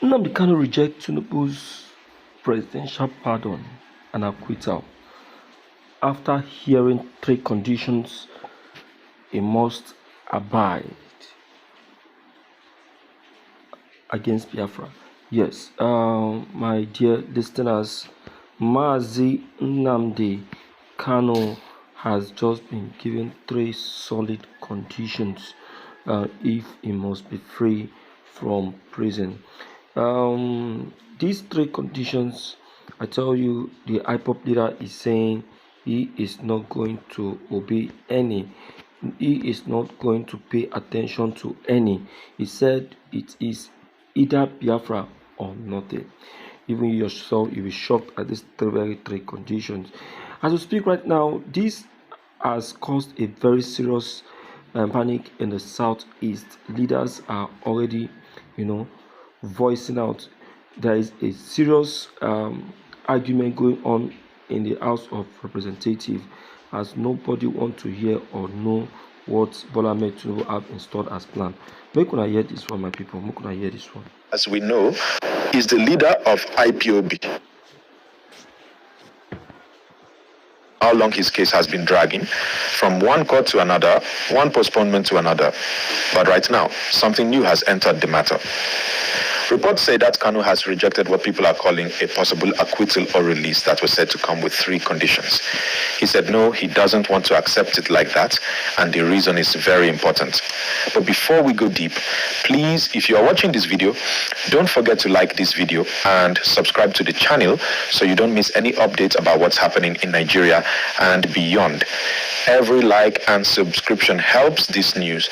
Nnamdi Kanu reject Tinubus presidential pardon and acquittal after hearing three conditions he must abide against Biafra. Yes, my dear listeners, Mazi Nnamdi Kanu has just been given three solid conditions if he must be free from prison. These three conditions, I tell you, the IPOP leader is saying he is not going to obey any. He is not going to pay attention to any. He said it is either Biafra or nothing. Even yourself, you'll be shocked at these three conditions. As we speak right now, this has caused a very serious panic in the southeast. Leaders are already, voicing out. There is a serious argument going on in the House of Representatives, as nobody wants to hear or know what Bola Ahmed Tinubu have installed as plan. Make una hear this one, my people. Make una hear this one. As we know, is the leader of IPOB. How long his case has been dragging from one court to another, one postponement to another. But right now, something new has entered the matter. Reports say that Kanu has rejected what people are calling a possible acquittal or release that was said to come with three conditions. He said no, he doesn't want to accept it like that, and the reason is very important. But before we go deep, please, if you are watching this video, don't forget to like this video and subscribe to the channel so you don't miss any updates about what's happening in Nigeria and beyond. Every like and subscription helps this news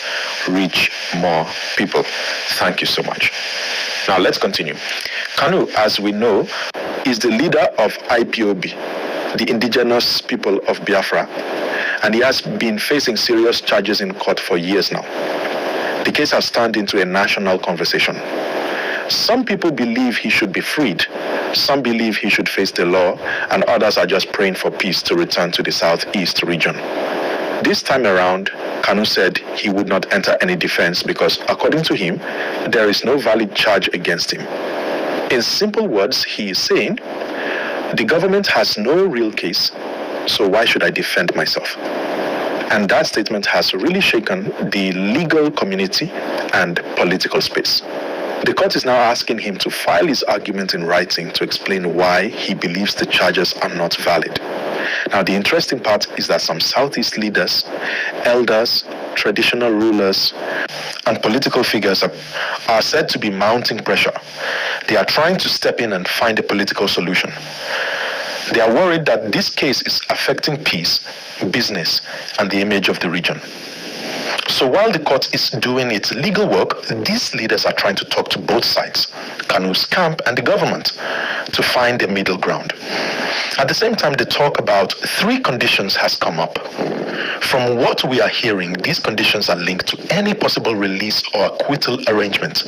reach more people. Thank you so much. Now let's continue. Kanu, as we know, is the leader of IPOB, the indigenous people of Biafra, and he has been facing serious charges in court for years now. The case has turned into a national conversation. Some people believe he should be freed, some believe he should face the law, and others are just praying for peace to return to the southeast region. This time around, Kanu said he would not enter any defense because, according to him, there is no valid charge against him. In simple words, he is saying, the government has no real case, so why should I defend myself? And that statement has really shaken the legal community and political space. The court is now asking him to file his argument in writing to explain why he believes the charges are not valid. Now, the interesting part is that some Southeast leaders, elders, traditional rulers, and political figures are said to be mounting pressure. They are trying to step in and find a political solution. They are worried that this case is affecting peace, business, and the image of the region. So while the court is doing its legal work, these leaders are trying to talk to both sides, Kanu's camp and the government, to find a middle ground. At the same time, the talk about three conditions has come up. From what we are hearing, these conditions are linked to any possible release or acquittal arrangement.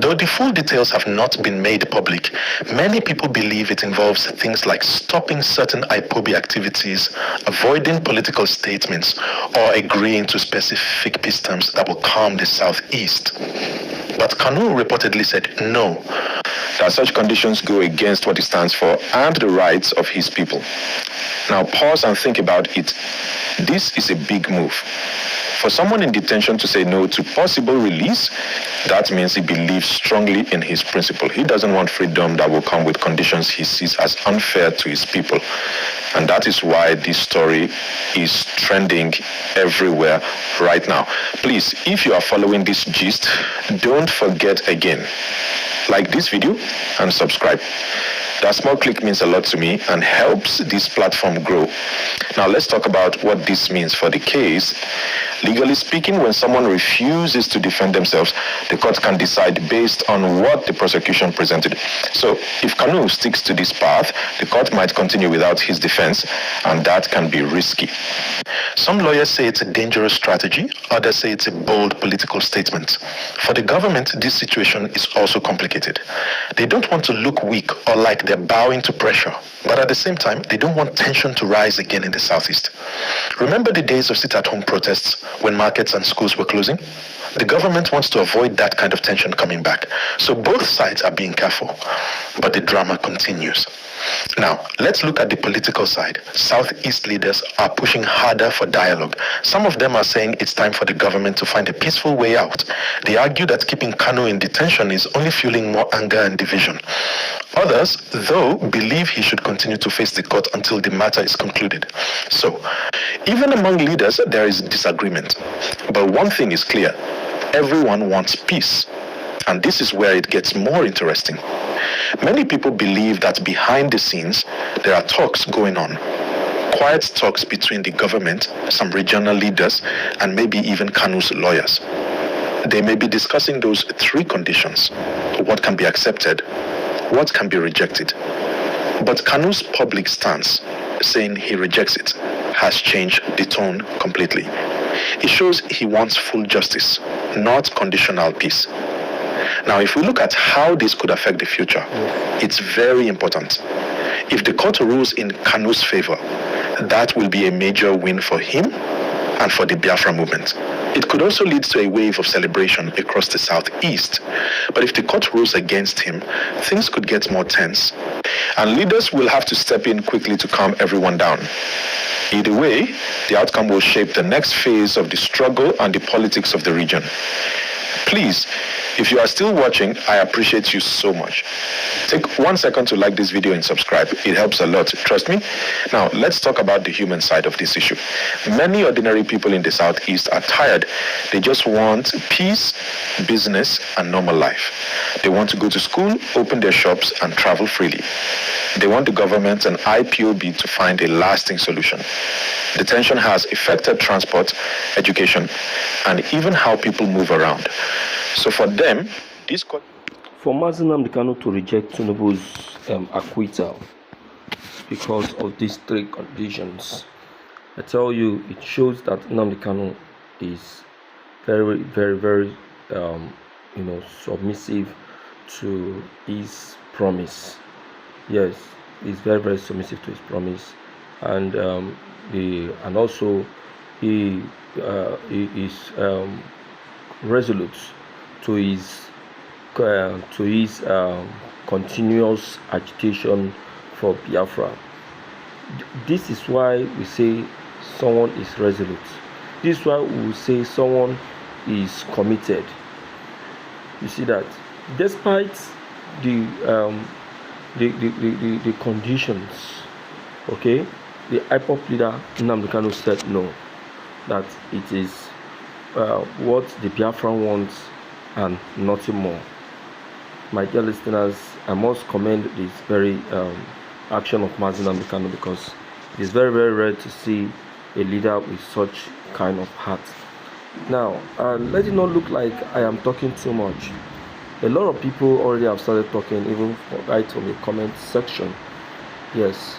Though the full details have not been made public, many people believe it involves things like stopping certain IPOB activities, avoiding political statements, or agreeing to specific peace terms that will calm the southeast. But Kanu reportedly said no, that such conditions go against what he stands for and the rights of his people. Now pause and think about it. This is a big move. For someone in detention to say no to possible release, that means he believes strongly in his principle. He doesn't want freedom that will come with conditions he sees as unfair to his people. And that is why this story is trending everywhere right now. Please, if you are following this gist, don't forget again, like this video and subscribe. That small click means a lot to me and helps this platform grow. Now let's talk about what this means for the case. Legally speaking, when someone refuses to defend themselves, the court can decide based on what the prosecution presented. So if Kanu sticks to this path, the court might continue without his defense, and that can be risky. Some lawyers say it's a dangerous strategy, others say it's a bold political statement. For the government, this situation is also complicated. They don't want to look weak or like they're bowing to pressure, but at the same time, they don't want tension to rise again in the southeast. Remember the days of sit-at-home protests when markets and schools were closing? The government wants to avoid that kind of tension coming back. So both sides are being careful, but the drama continues. Now, let's look at the political side. Southeast leaders are pushing harder for dialogue. Some of them are saying it's time for the government to find a peaceful way out. They argue that keeping Kanu in detention is only fueling more anger and division. Others, though, believe he should continue to face the court until the matter is concluded. So, even among leaders, there is disagreement. But one thing is clear: everyone wants peace. And this is where it gets more interesting. Many people believe that behind the scenes, there are talks going on. Quiet talks between the government, some regional leaders, and maybe even Kanu's lawyers. They may be discussing those three conditions: what can be accepted, what can be rejected. But Kanu's public stance, saying he rejects it, has changed the tone completely. It shows he wants full justice, not conditional peace. Now, if we look at how this could affect the future, it's very important. If the court rules in Kanu's favor, that will be a major win for him and for the Biafra movement. It could also lead to a wave of celebration across the southeast. But if the court rules against him, things could get more tense. And leaders will have to step in quickly to calm everyone down. Either way, the outcome will shape the next phase of the struggle and the politics of the region. Please, if you are still watching, I appreciate you so much. Take 1 second to like this video and subscribe. It helps a lot, trust me. Now, let's talk about the human side of this issue. Many ordinary people in the Southeast are tired. They just want peace, business, and normal life. They want to go to school, open their shops, and travel freely. They want the government and IPOB to find a lasting solution. The tension has affected transport, education, and even how people move around. So for them, this... For Nnamdi Kanu to reject Tinubus' acquittal because of these three conditions, I tell you, it shows that Nnamdi Kanu is very, very, very, submissive to his promise. Yes, he's very, very submissive to his promise, and also he is resolute to his continuous agitation for Biafra. This is why we say someone is resolute. This is why we say someone is committed. You see that despite the conditions, okay, the IPOB leader Nnamdi Kanu said no, that it is what the Biafra wants and nothing more. My dear listeners, I must commend this very action of Nnamdi Kanu, because it's very, very rare to see a leader with such kind of heart. Now, let it not look like I am talking too much. A lot of people already have started talking, even right from the comment section. Yes,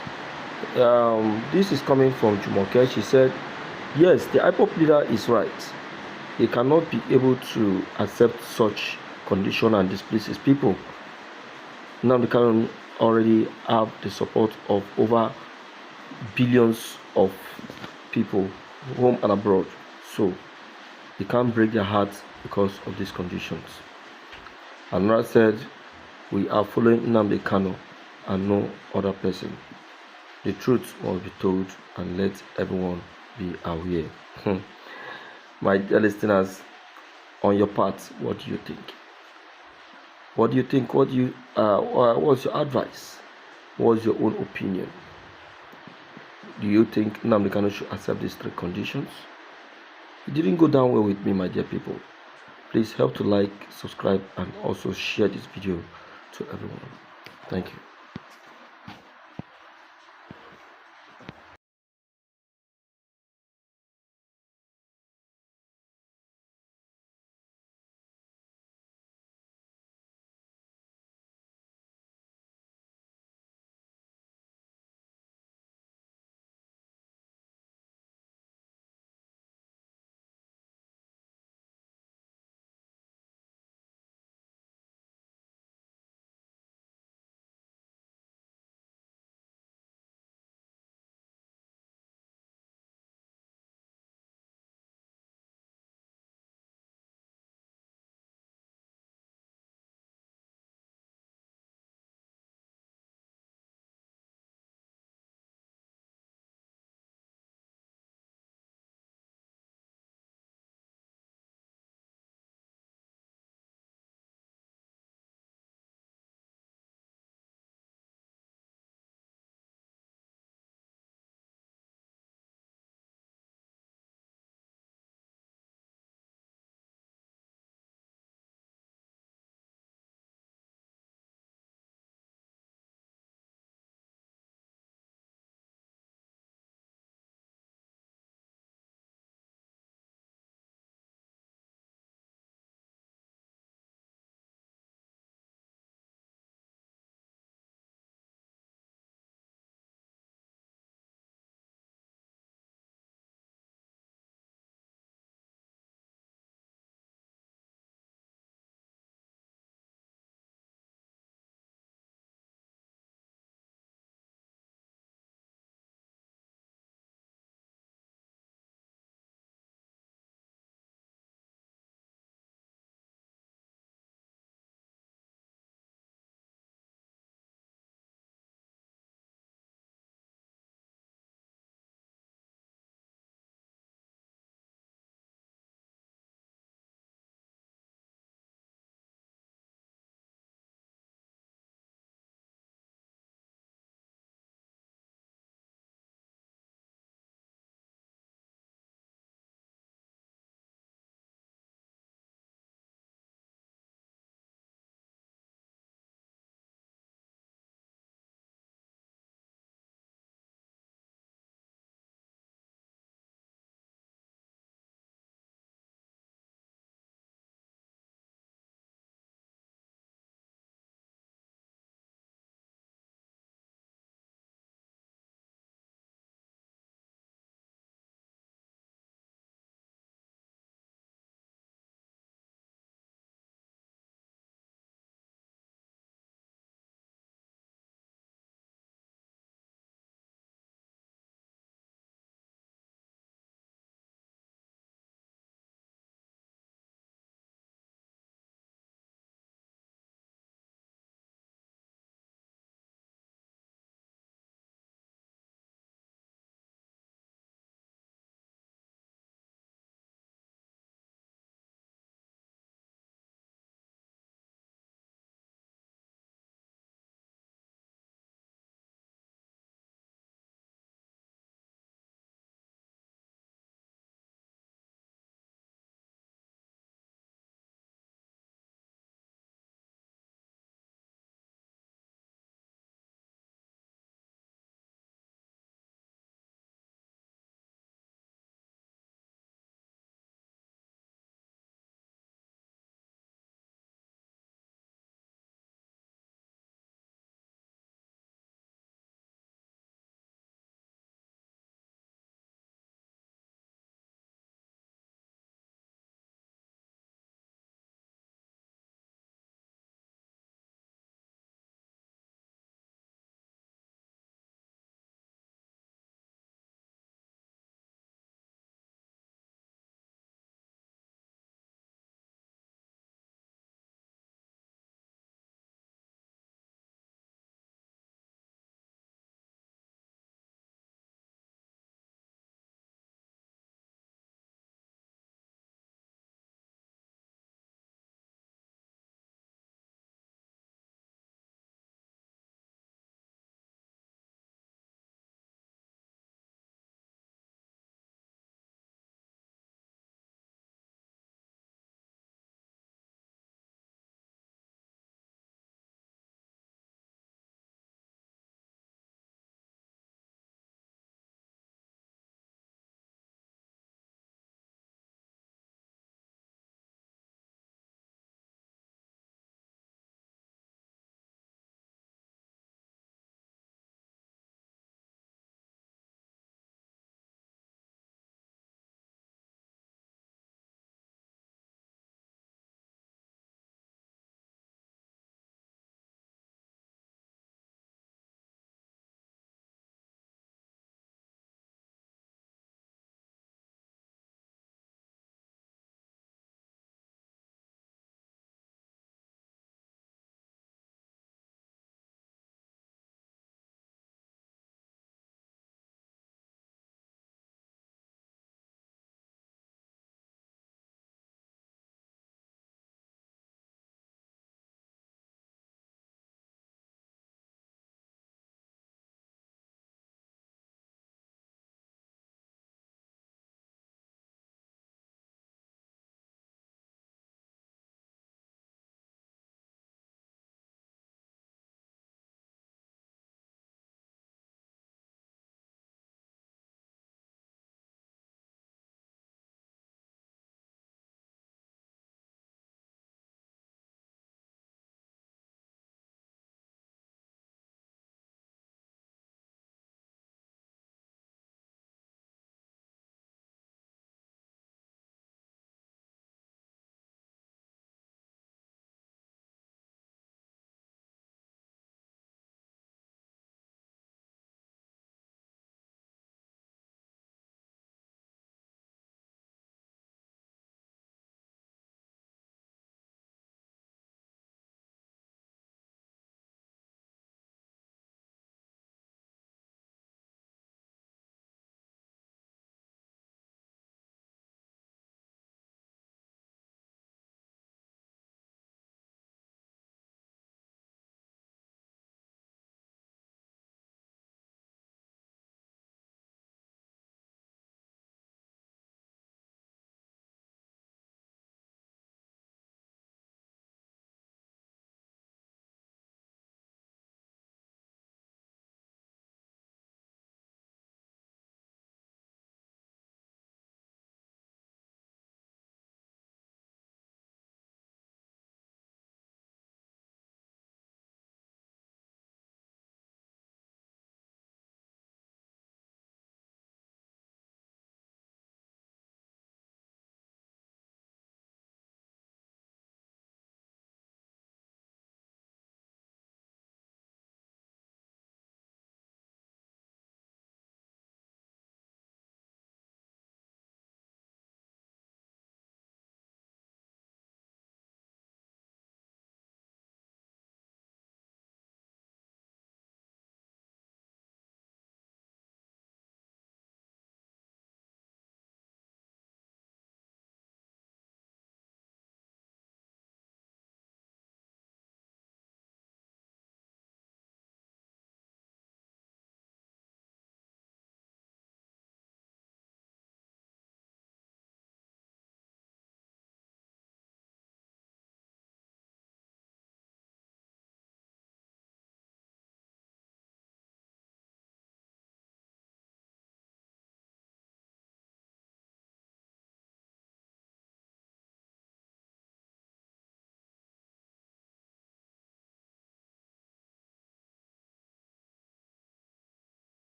this is coming from Jumoke. She said, yes, the IPOB leader is right. He cannot be able to accept such condition and displace his people. Nnamdi Kanu already have the support of over billions of people, home and abroad. So he can't break their hearts because of these conditions. Another said, we are following Nnamdi Kanu and no other person. The truth must be told and let everyone be aware. My dear listeners, on your part, what do you think? What do you think? What's your advice? What's your own opinion? Do you think Nnamdi Kanu should accept these three conditions? It didn't go down well with me, my dear people. Please help to like, subscribe, and also share this video to everyone. Thank you.